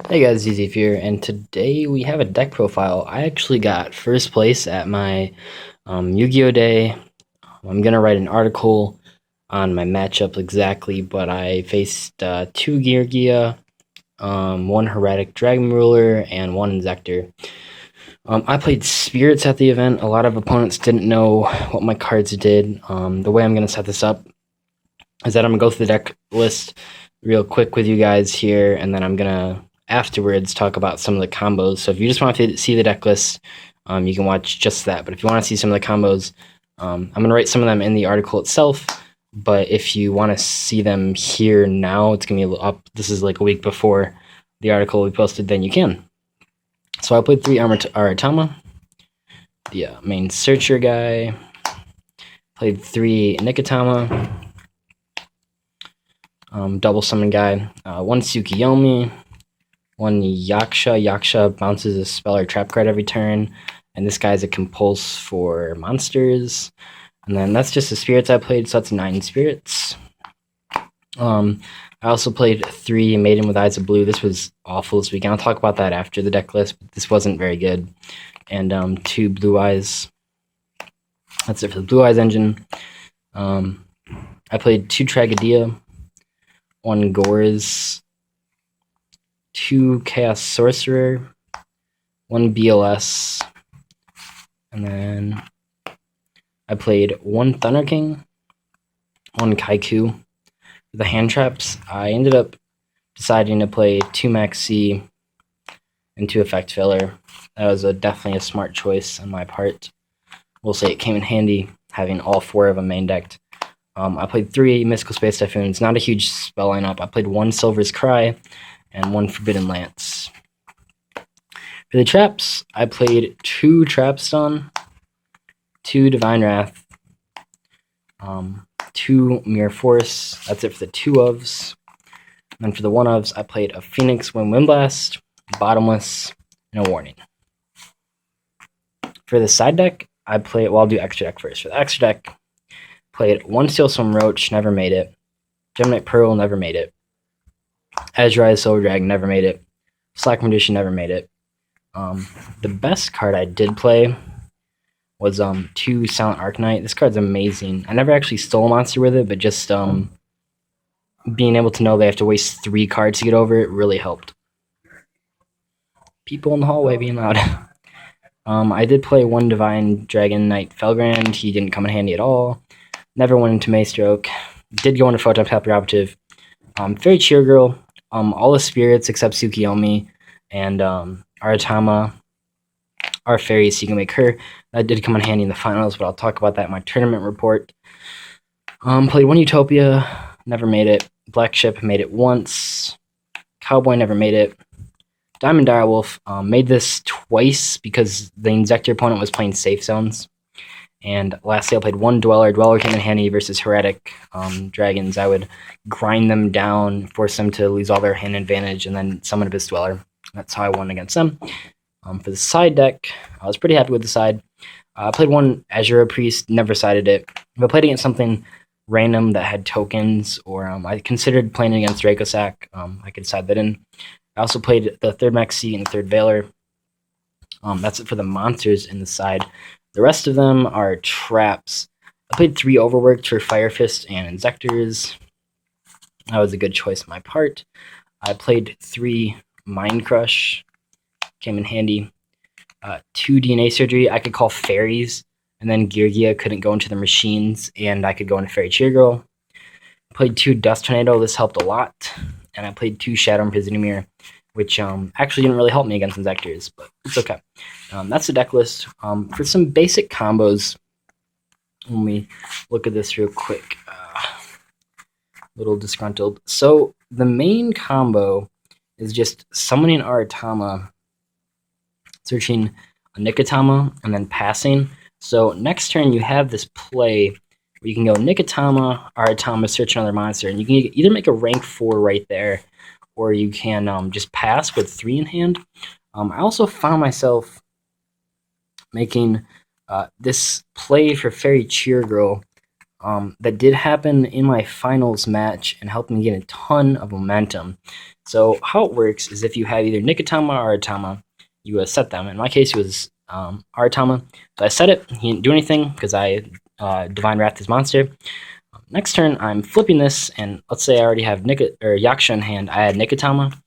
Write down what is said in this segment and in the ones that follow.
Hey guys, ZZ here, and today we have a deck profile. I actually got first place at my Yu-Gi-Oh! Day. I'm gonna write an article on my matchup exactly, but I faced two Geargia, one Heretic Dragon Ruler, and one Inzektor. I played Spirits at the event. A lot of opponents didn't know what my cards did. The way I'm gonna set this up is that I'm gonna go through the deck list real quick with you guys here, and then I'm gonna afterwards talk about some of the combos. So if you just want to see the deck list, you can watch just that. But if you want to see some of the combos, I'm gonna write some of them in the article itself. But if you want to see them here now, it's gonna be up. This is like a week before the article will be posted. Then you can. So I played 3 Aratama, the main searcher guy. Played 3 Nikitama, double summon guy. 1 Tsukiyomi, 1 Yaksha. Yaksha bounces a spell or trap card every turn, and this guy's a compulse for monsters. And then that's just the spirits I played, so that's 9 spirits. I also played 3 Maiden with Eyes of Blue. This was awful this weekend. I'll talk about that after the deck list, but this wasn't very good. And 2 Blue Eyes. That's it for the Blue Eyes engine. I played 2 Tragedia, 1 Gores, 2 Chaos Sorcerer, 1 BLS, and then I played 1 Thunder King, 1 Kaiku. For the hand traps, I ended up deciding to play 2 Maxi and 2 Effect Filler. That was definitely a smart choice on my part. We'll say it came in handy having all 4 of them main decked. I played 3 Mystical Space Typhoons, not a huge spell lineup. I played 1 Silver's Cry and 1 Forbidden Lance. For the traps, I played 2 Trapstone, 2 Divine Wrath, 2 Mirror Force. That's it for the 2 ofs. And for the 1 ofs, I played a Phoenix Wind Blast, Bottomless, and a Warning. For the side deck, I played, well, I'll do extra deck first. For the extra deck, played 1 Steelstorm Roach, never made it. Gemini Pearl, never made it. Azure Silver Dragon, never made it. Slack Magician, never made it. The best card I did play was 2 Silent Arcanite. This card's amazing. I never actually stole a monster with it, but just being able to know they have to waste 3 cards to get over it really helped. People in the hallway being loud. I did play 1 Divine Dragon Knight Felgrand. He didn't come in handy at all. Never went into Maystroke. Did go into Photon Path Operative. Fairy Cheer Girl. All the spirits except Tsukiyomi and Aratama are fairies, so you can make her. That did come in handy in the finals, but I'll talk about that in my tournament report. Played 1 Utopia, never made it. Black Ship made it once. Cowboy never made it. Diamond Direwolf made this twice because the Inzektor opponent was playing safe zones. And lastly, I played 1 Dweller. Dweller came in handy versus Heretic dragons. I would grind them down, force them to lose all their hand advantage, and then summon a Abyss Dweller. That's how I won against them. For the side deck, I was pretty happy with the side. I played 1 Azure Priest, never sided it. If I played against something random that had tokens, or I considered playing against Dracosac, I could side that in. I also played the 3rd Maxi and the 3rd Veiler. That's it for the monsters in the side. The rest of them are traps. I played 3 Overworked for Fire Fist and Inzektors. That was a good choice on my part. I played 3 Mind Crush. Came in handy. 2 DNA Surgery. I could call fairies, and then Geargia couldn't go into the machines, and I could go into Fairy Cheer Girl. Played 2 Dust Tornado. This helped a lot. And I played 2 Shadow Imprisoning Mirror, which actually didn't really help me against Inzektors, but it's okay. That's the deck list. For some basic combos, let me look at this real quick. Little disgruntled. So the main combo is just summoning Aratama, searching a Nikitama, and then passing. So next turn you have this play where you can go Nikitama, Aratama, search another monster, and you can either make a rank 4 right there, or you can just pass with 3 in hand. I also found myself making this play for Fairy Cheer Girl that did happen in my finals match and helped me get a ton of momentum. So how it works is if you have either Nikotama or Aratama, you set them. In my case, it was Aratama. So I set it. He didn't do anything because I Divine Wrath his monster. Next turn, I'm flipping this, and let's say I already have Yaksha in hand. I add Nikotama.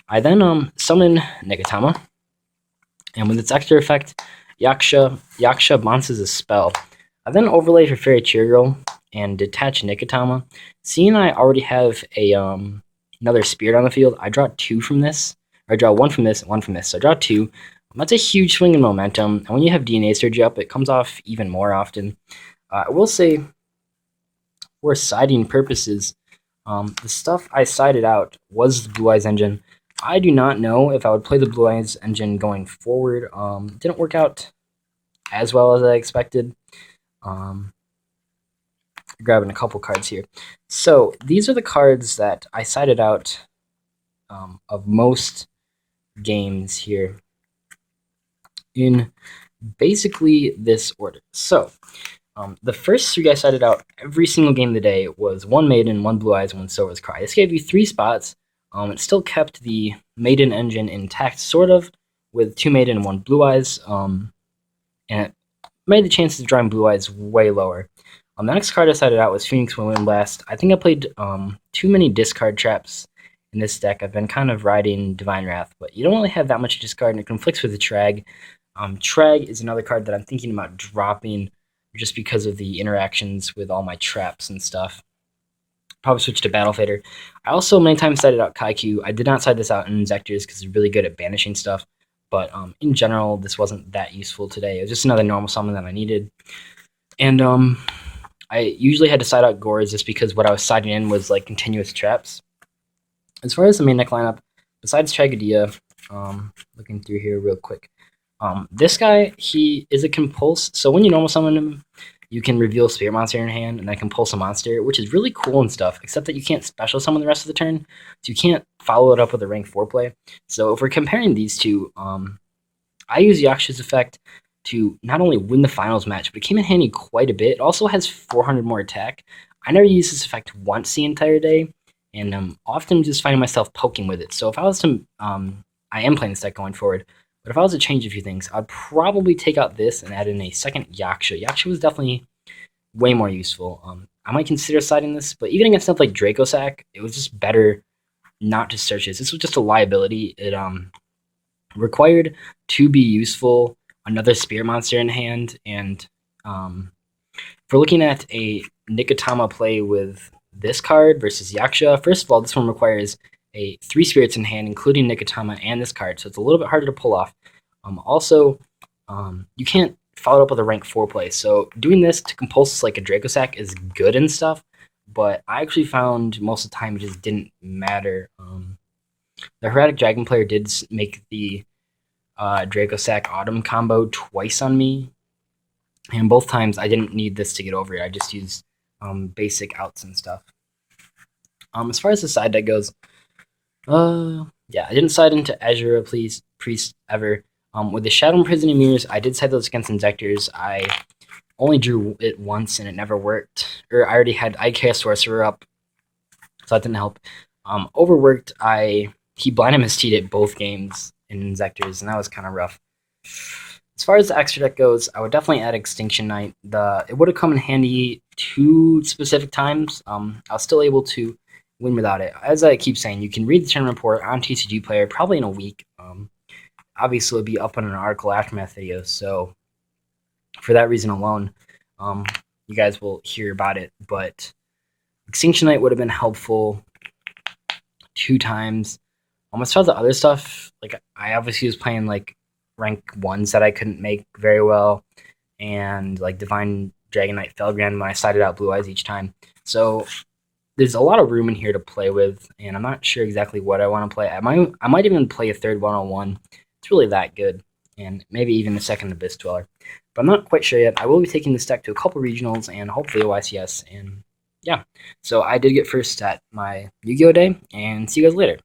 I then summon Nikotama, and with its extra effect, Yaksha bounces a spell. I then overlay for Fairy Cheer Girl and detach Nikotama. Seeing I already have a another Spirit on the field, I draw 2 from this. Or I draw 1 from this and 1 from this. So I draw 2. That's a huge swing in momentum. And when you have DNA Surge up, it comes off even more often. I will say, for siding purposes, the stuff I sided out was the Blue Eyes engine. I do not know if I would play the Blue Eyes engine going forward. Didn't work out as well as I expected. Grabbing a couple cards here. So these are the cards that I sided out of most games here in basically this order. So the first 3 I sided out every single game of the day was 1 Maiden, 1 Blue Eyes, 1 Sora's Cry. This gave you 3 spots. It still kept the Maiden engine intact, sort of, with 2 Maiden and 1 Blue Eyes, and it made the chances of drawing Blue Eyes way lower. The next card I sided out was Phoenix Wind Blast. I think I played too many discard traps in this deck. I've been kind of riding Divine Wrath, but you don't really have that much discard, and it conflicts with the Trag. Trag is another card that I'm thinking about dropping just because of the interactions with all my traps and stuff. Probably switch to Battle Fader. I also many times sided out Kaiku. I did not side this out in Inzectors because it's really good at banishing stuff, but in general, this wasn't that useful today. It was just another normal summon that I needed. And I usually had to side out Gores just because what I was siding in was like continuous traps. As far as the main deck lineup, besides Tragodia, looking through here real quick, this guy, he is a compulse. So when you normal summon him, you can reveal Spirit Monster in your hand and then compulse a monster, which is really cool and stuff, except that you can't special summon the rest of the turn, so you can't follow it up with a rank 4 play. So if we're comparing these two, I use Yaksha's effect to not only win the finals match, but it came in handy quite a bit. It also has 400 more attack. I never used this effect once the entire day, and I'm often just finding myself poking with it. So if I was to, I am playing this deck going forward, but if I was to change a few things, I'd probably take out this and add in a second Yaksha. Yaksha was definitely way more useful. I might consider siding this, but even against stuff like Dracosac, it was just better not to search this. This was just a liability. It required to be useful another Spirit Monster in hand, and if we're looking at a Nikotama play with this card versus Yaksha, first of all, this one requires 3 spirits in hand, including Nikotama and this card, so it's a little bit harder to pull off. Also, you can't follow it up with a rank 4 play, so doing this to compulse like a Dracosac is good and stuff, but I actually found most of the time it just didn't matter. The Heretic Dragon player did make the Dracosac Autumn combo twice on me, and both times I didn't need this to get over it. I just used basic outs and stuff. As far as the side deck goes, yeah, I didn't side into Azura Priest ever. With the Shadow Imprisoning Mirrors, I did side those against Inzectors. I only drew it once and it never worked. Or I already had IK Sorcerer up, so that didn't help. Overworked, he blind MST'd it both games in Inzectors, and that was kind of rough. As far as the extra deck goes, I would definitely add Extinction Knight. It would have come in handy 2 specific times. I was still able to win without it. As I keep saying, you can read the tournament report on TCG Player probably in a week. Obviously, it'll be up on an Article Aftermath video, so for that reason alone, you guys will hear about it. But Extinction Knight would have been helpful 2 times. As far as the other stuff, like I obviously was playing like rank 1s that I couldn't make very well, and like Divine Dragon Knight Felgrand when I sided out Blue Eyes each time. So there's a lot of room in here to play with, and I'm not sure exactly what I want to play. I might even play a third 101. It's really that good, and maybe even a second Abyss Dweller. But I'm not quite sure yet. I will be taking this deck to a couple regionals and hopefully a YCS, and yeah. So I did get first at my Yu-Gi-Oh! Day, and see you guys later.